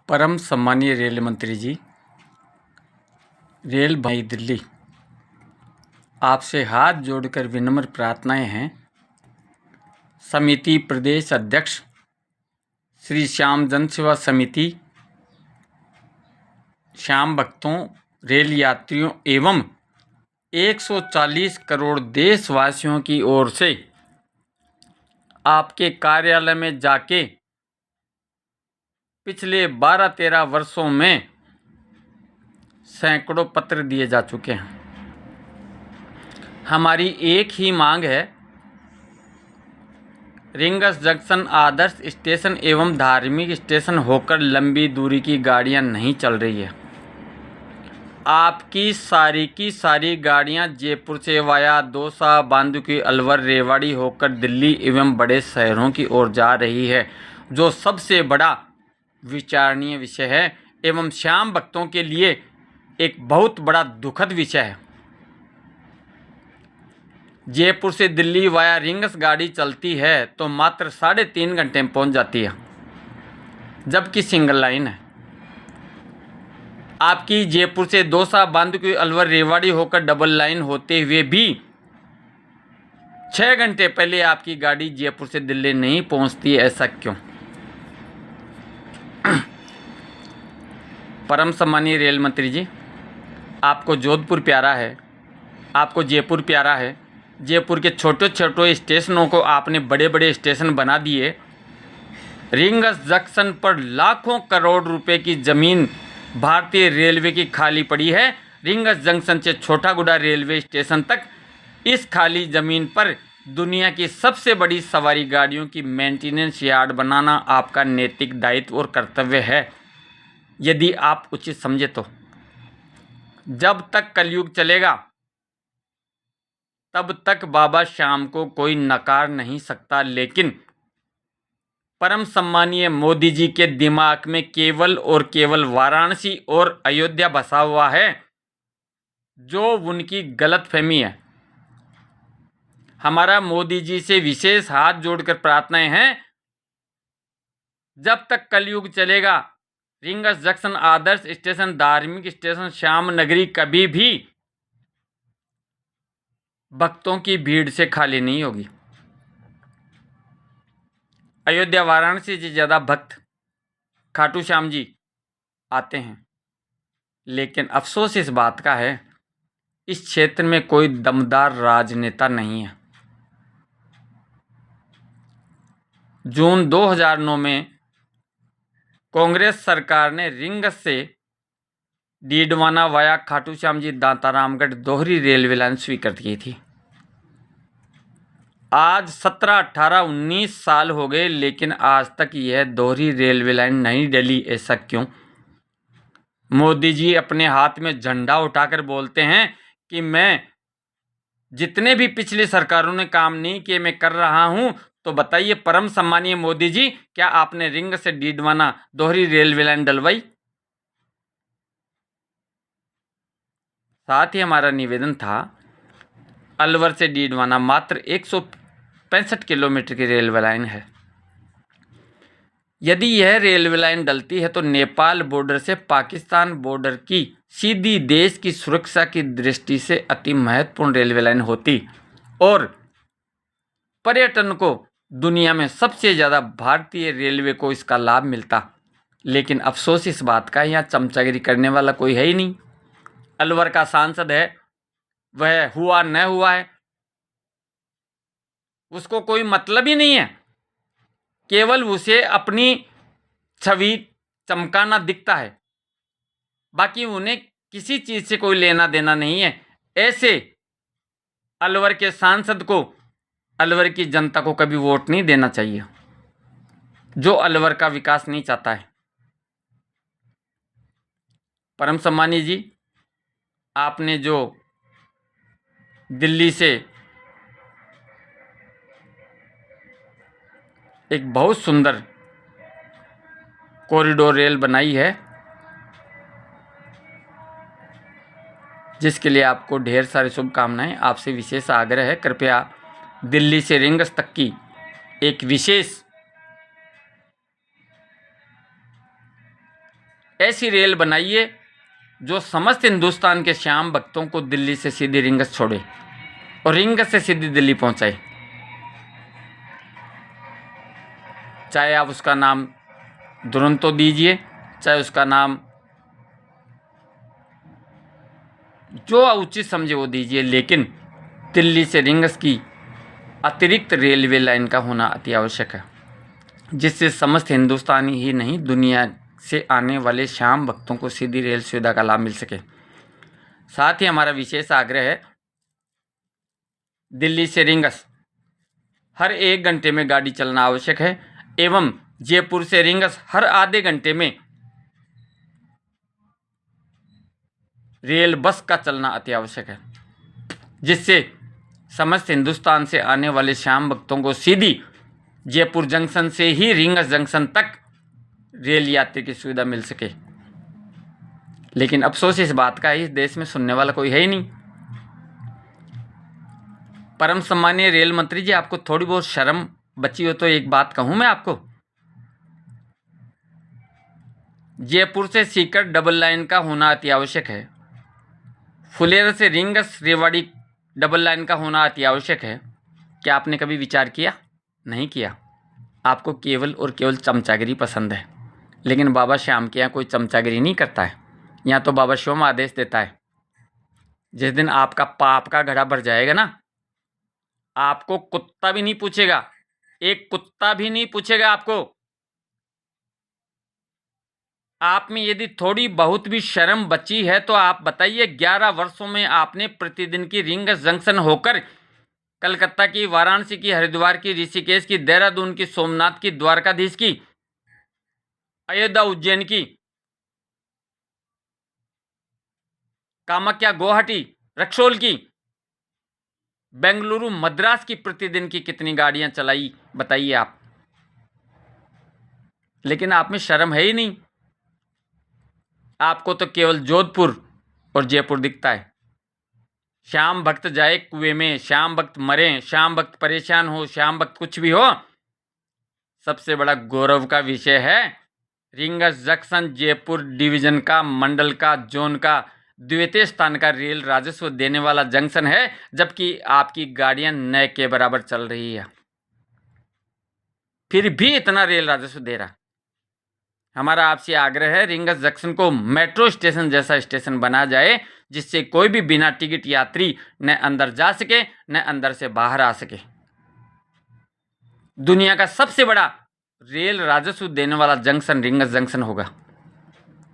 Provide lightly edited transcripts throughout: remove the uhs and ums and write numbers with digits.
परम सम्मानीय रेल मंत्री जी, रेल नई दिल्ली, आपसे हाथ जोड़कर विनम्र प्रार्थनाएं हैं। समिति प्रदेश अध्यक्ष श्री श्याम जन सेवा समिति, श्याम भक्तों, रेल यात्रियों एवं 140 करोड़ देशवासियों की ओर से आपके कार्यालय में जाके पिछले 12-13 वर्षों में सैकड़ों पत्र दिए जा चुके हैं। हमारी एक ही मांग है, रिंगस जंक्शन आदर्श स्टेशन एवं धार्मिक स्टेशन होकर लंबी दूरी की गाड़ियां नहीं चल रही है। आपकी सारी की सारी गाड़ियां जयपुर से वाया दौसा, बांदुकी, अलवर, रेवाड़ी होकर दिल्ली एवं बड़े शहरों की ओर जा रही है, जो सबसे बड़ा विचारणीय विषय है एवं श्याम भक्तों के लिए एक बहुत बड़ा दुखद विषय है। जयपुर से दिल्ली वाया रिंगस गाड़ी चलती है तो मात्र 3.5 घंटे में पहुंच जाती है, जबकि सिंगल लाइन है। आपकी जयपुर से दौसा, बांदुकी, अलवर, रेवाड़ी होकर डबल लाइन होते हुए भी 6 घंटे पहले आपकी गाड़ी जयपुर से दिल्ली नहीं पहुंचती, ऐसा क्यों? परम सम्मानीय रेल मंत्री जी, आपको जोधपुर प्यारा है, आपको जयपुर प्यारा है। जयपुर के छोटे छोटे स्टेशनों को आपने बड़े बड़े स्टेशन बना दिए। रिंगस जंक्शन पर लाखों करोड़ रुपए की ज़मीन भारतीय रेलवे की खाली पड़ी है। रिंगस जंक्शन से छोटागुड़ा रेलवे स्टेशन तक इस खाली ज़मीन पर दुनिया की सबसे बड़ी सवारी गाड़ियों की मेंटेनेंस यार्ड बनाना आपका नैतिक दायित्व और कर्तव्य है, यदि आप उचित समझे तो। जब तक कलयुग चलेगा तब तक बाबा श्याम को कोई नकार नहीं सकता, लेकिन परम सम्मानीय मोदी जी के दिमाग में केवल और केवल वाराणसी और अयोध्या बसा हुआ है, जो उनकी गलतफहमी है। हमारा मोदी जी से विशेष हाथ जोड़कर प्रार्थनाएं हैं, जब तक कलयुग चलेगा रिंगस जंक्शन आदर्श स्टेशन, धार्मिक स्टेशन, श्याम नगरी कभी भी भक्तों की भीड़ से खाली नहीं होगी। अयोध्या वाराणसी से ज़्यादा भक्त खाटू श्याम जी आते हैं, लेकिन अफसोस इस बात का है, इस क्षेत्र में कोई दमदार राजनेता नहीं है। जून 2009 में कांग्रेस सरकार ने रिंगस से डीडवाना वाया खाटू श्याम जी दांतारामगढ़ दोहरी रेलवे लाइन स्वीकृत की थी। आज 17, 18, 19 साल हो गए, लेकिन आज तक यह दोहरी रेलवे लाइन नहीं डली, ऐसा क्यों? मोदी जी अपने हाथ में झंडा उठाकर बोलते हैं कि मैं जितने भी पिछली सरकारों ने काम नहीं किए मैं कर रहा हूं। तो बताइए परम सम्मानीय मोदी जी, क्या आपने रिंग से डीडवाना दोहरी रेलवे लाइन डलवाई? साथ ही हमारा निवेदन था, अलवर से डीडवाना मात्र 165 किलोमीटर की रेलवे लाइन है। यदि यह रेलवे लाइन डलती है तो नेपाल बॉर्डर से पाकिस्तान बॉर्डर की सीधी देश की सुरक्षा की दृष्टि से अति महत्वपूर्ण रेलवे लाइन होती और पर्यटन को दुनिया में सबसे ज़्यादा भारतीय रेलवे को इसका लाभ मिलता। लेकिन अफसोस इस बात का, यहाँ चमचागिरी करने वाला कोई है ही नहीं। अलवर का सांसद है, वह हुआ न हुआ है, उसको कोई मतलब ही नहीं है, केवल उसे अपनी छवि चमकाना दिखता है, बाकी उन्हें किसी चीज़ से कोई लेना देना नहीं है। ऐसे अलवर के सांसद को अलवर की जनता को कभी वोट नहीं देना चाहिए, जो अलवर का विकास नहीं चाहता है। परम सम्मानीय जी, आपने जो दिल्ली से एक बहुत सुंदर कॉरिडोर रेल बनाई है, जिसके लिए आपको ढेर सारी शुभकामनाएं। आपसे विशेष आग्रह है, कृपया दिल्ली से रिंगस तक की एक विशेष ऐसी रेल बनाइए जो समस्त हिंदुस्तान के श्याम भक्तों को दिल्ली से सीधी रिंगस छोड़े और रिंगस से सीधी दिल्ली पहुंचाए। चाहे आप उसका नाम दुरंतो दीजिए, चाहे उसका नाम जो उचित समझे वो दीजिए, लेकिन दिल्ली से रिंगस की अतिरिक्त रेलवे लाइन का होना अति आवश्यक है, जिससे समस्त हिंदुस्तानी ही नहीं दुनिया से आने वाले श्याम भक्तों को सीधी रेल सुविधा का लाभ मिल सके। साथ ही हमारा विशेष आग्रह है, दिल्ली से रिंगस हर 1 घंटे में गाड़ी चलना आवश्यक है एवं जयपुर से रिंगस हर आधे घंटे में रेल बस का चलना अति आवश्यक है, जिससे समस्त हिंदुस्तान से आने वाले श्याम भक्तों को सीधी जयपुर जंक्शन से ही रिंगस जंक्शन तक रेल यात्री की सुविधा मिल सके। लेकिन अफसोस इस बात का है, इस देश में सुनने वाला कोई है ही नहीं। परम सम्मानीय रेल मंत्री जी, आपको थोड़ी बहुत शर्म बची हो तो एक बात कहूं मैं आपको, जयपुर से सीकर डबल लाइन का होना अति आवश्यक है, फुलेरा से रिंगस रेवाड़ी डबल लाइन का होना अति आवश्यक है। क्या आपने कभी विचार किया? नहीं किया। आपको केवल और केवल चमचागिरी पसंद है, लेकिन बाबा श्याम के यहाँ कोई चमचागिरी नहीं करता है। यहाँ तो बाबा शिवम आदेश देता है, जिस दिन आपका पाप का घड़ा भर जाएगा ना, आपको कुत्ता भी नहीं पूछेगा, एक कुत्ता भी नहीं पूछेगा आपको। आप में यदि थोड़ी बहुत भी शर्म बची है तो आप बताइए, 11 वर्षों में आपने प्रतिदिन की रिंगस जंक्शन होकर कलकत्ता की, वाराणसी की, हरिद्वार की, ऋषिकेश की, देहरादून की, सोमनाथ की, द्वारकाधीश की, अयोध्या उज्जैन की, कामाख्या गुवाहाटी, रक्सौल की, बेंगलुरु मद्रास की प्रतिदिन की कितनी गाड़ियां चलाई बताइए आप। लेकिन आप में शर्म है ही नहीं। आपको तो केवल जोधपुर और जयपुर दिखता है। श्याम भक्त जाए कुएं में, श्याम भक्त मरे, श्याम भक्त परेशान हो, श्याम भक्त कुछ भी हो, सबसे बड़ा गौरव का विषय है रिंगस जंक्शन जयपुर डिवीजन का, मंडल का, जोन का, द्वितीय स्थान का रेल राजस्व देने वाला जंक्शन है, जबकि आपकी गाड़ियां नए के बराबर चल रही है, फिर भी इतना रेल राजस्व दे रहा। हमारा आपसे आग्रह है, रिंगस जंक्शन को मेट्रो स्टेशन जैसा स्टेशन बना जाए, जिससे कोई भी बिना टिकट यात्री न अंदर जा सके न अंदर से बाहर आ सके। दुनिया का सबसे बड़ा रेल राजस्व देने वाला जंक्शन रिंगस जंक्शन होगा।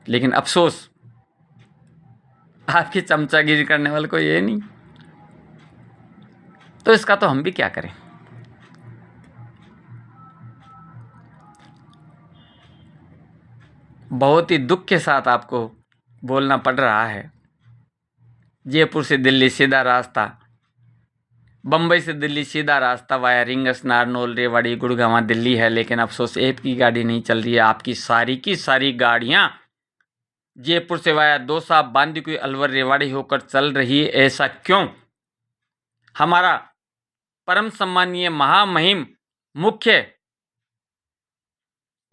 लेकिन अफसोस, आपकी चमचागिरी करने वाला कोई ये नहीं, तो इसका तो हम भी क्या करें। बहुत ही दुख के साथ आपको बोलना पड़ रहा है, जयपुर से दिल्ली सीधा रास्ता, बम्बई से दिल्ली सीधा रास्ता वाया रिंगस, नारनौल, रेवाड़ी, गुड़गांव दिल्ली है, लेकिन अफसोस एक की गाड़ी नहीं चल रही है। आपकी सारी की सारी गाड़ियां जयपुर से वाया दौसा, बांदीकुई, अलवर, रेवाड़ी होकर चल रही है। ऐसा क्यों? हमारा परम सम्मानीय महामहिम मुख्य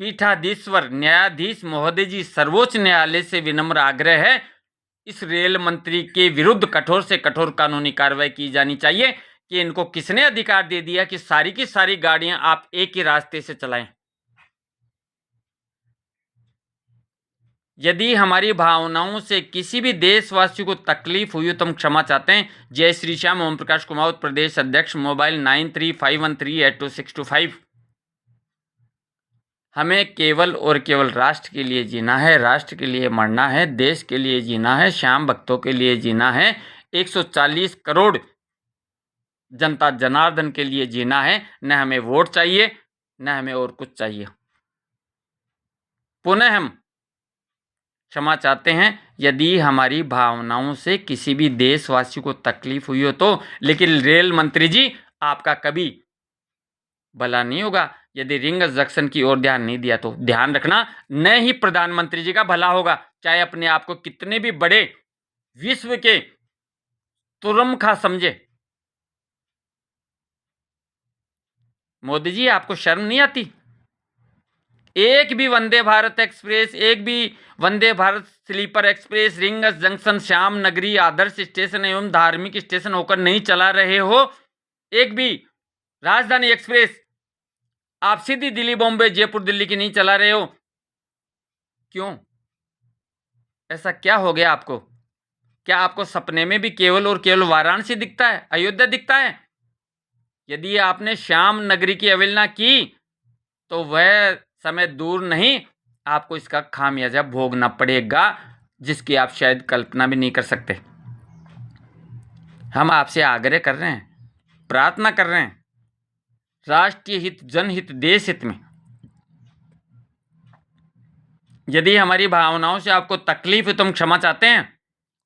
पीठाधीश्वर न्यायाधीश महोदय जी, सर्वोच्च न्यायालय से विनम्र आग्रह है, इस रेल मंत्री के विरुद्ध कठोर से कठोर कानूनी कार्रवाई की जानी चाहिए कि इनको किसने अधिकार दे दिया कि सारी की सारी गाड़ियां आप एक ही रास्ते से चलाएं। यदि हमारी भावनाओं से किसी भी देशवासी को तकलीफ हुई तो हम क्षमा चाहते हैं। जय श्री श्याम। ओम प्रकाश कुमार, प्रदेश अध्यक्ष, मोबाइल 9351382625। हमें केवल और केवल राष्ट्र के लिए जीना है, राष्ट्र के लिए मरना है, देश के लिए जीना है, श्याम भक्तों के लिए जीना है, 140 करोड़ जनता जनार्दन के लिए जीना है। न हमें वोट चाहिए, न हमें और कुछ चाहिए। पुनः हम क्षमा चाहते हैं यदि हमारी भावनाओं से किसी भी देशवासी को तकलीफ हुई हो तो, लेकिन रेल मंत्री जी, आपका कभी भला नहीं होगा यदि रिंगस जंक्शन की ओर ध्यान नहीं दिया तो। ध्यान रखना, न ही प्रधानमंत्री जी का भला होगा, चाहे अपने आप को कितने भी बड़े विश्व के तुरमखा समझे। मोदी जी, आपको शर्म नहीं आती? एक भी वंदे भारत एक्सप्रेस, एक भी Vande Bharat sleeper express Ringas junction, Shyam Nagari, आदर्श स्टेशन एवं धार्मिक स्टेशन होकर नहीं चला रहे हो, एक भी राजधानी एक्सप्रेस आप सीधी दिल्ली बॉम्बे जयपुर दिल्ली की नहीं चला रहे हो, क्यों? ऐसा क्या हो गया आपको? क्या आपको सपने में भी केवल और केवल वाराणसी दिखता है, अयोध्या दिखता है? यदि आपने श्याम नगरी की अवहेलना की तो वह समय दूर नहीं, आपको इसका खामियाजा भोगना पड़ेगा, जिसकी आप शायद कल्पना भी नहीं कर सकते। हम आपसे आग्रह कर रहे हैं, प्रार्थना कर रहे हैं, राष्ट्रीय हित, जनहित, देश हित में यदि हमारी भावनाओं से आपको तकलीफ है तो हम क्षमा चाहते हैं,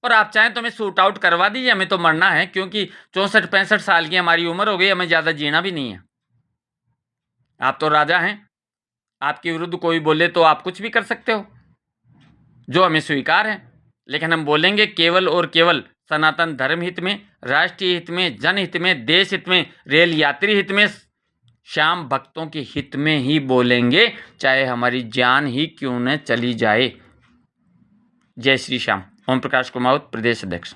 और आप चाहें तो हमें शूट आउट करवा दीजिए, हमें तो मरना है, क्योंकि 64-65 साल की हमारी उम्र हो गई, हमें ज़्यादा जीना भी नहीं है। आप तो राजा हैं, आपके विरुद्ध कोई बोले तो आप कुछ भी कर सकते हो, जो हमें स्वीकार है, लेकिन हम बोलेंगे केवल और केवल सनातन धर्म हित में, राष्ट्रीय हित में, जनहित में, देश हित में, रेल यात्री हित में, श्याम भक्तों के हित में ही बोलेंगे, चाहे हमारी जान ही क्यों न चली जाए। जय श्री श्याम। ओम प्रकाश कुमावत, प्रदेश अध्यक्ष।